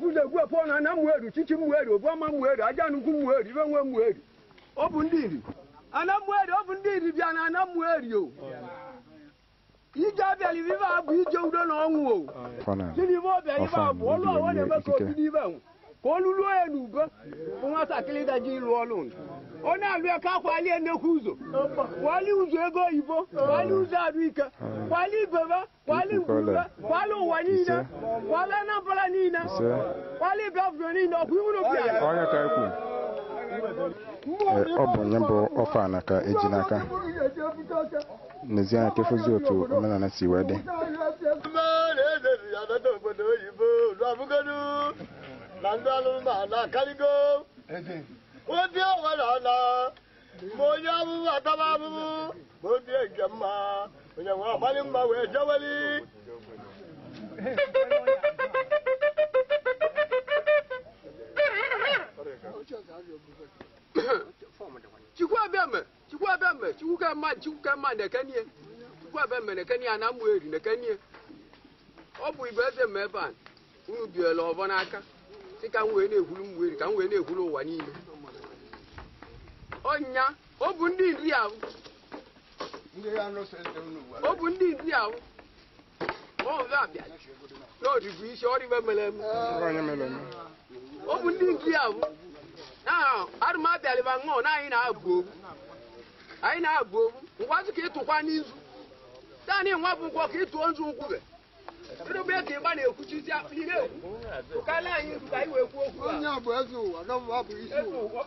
fuze gwe pona na mweru chichi mweru obama mweru ajanu ku mweru ibe nwe mweru obundiri ana mweru obundiri bia na ana mweru o ija bia li viva abu ije udo na onwu o kini mo bia iba bu olo won e me ko bi ibe ko lulu enugo nwa sakili da ji lu olun ona alu ka kwali enekuzo kwali uzo ego ibo kwali uzo aduike kwali baba kwali ngura kwali wanina kwala na bala nina kwali governor nina okuwuro bia oya ka ekwu ọ bụ nyembo ofa na ka ejinaka n'ezie anya kefozi otu omenala si wee dị chikwa ma nekanie chikwa beme nekanie ana mueri nekanie obu ibe eze meban unu biela obona aka sika nwe na-ehuru mueri ka nwe na-ehuru ụwa niile onya obu ndị nri ahụ obu ndị nri ahụ o ga abịa no dibu isi ori be melem obu ndị nri ahụ na arụma abịala ba ngọ na anyị na-agụ anyị na-agụ ngwazi ka ịtụkwa n'izu tani nwa bụ nkwọ ka ịtụọ nzu nkwube ịrụbe ka ịgba na-ekwuchizi akpị na-ekwu ụkala anyị nzu ka anyị wee kwuo okwu onye bụ eze ụwa na mwa bụ isi ụwa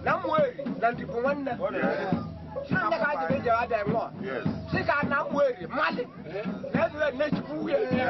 na mweri na ndịbụ nwanne nwanne ka ajị eji abịa mmụọ si ka na mweri mmadụ na-ezure nne chukwu nwunye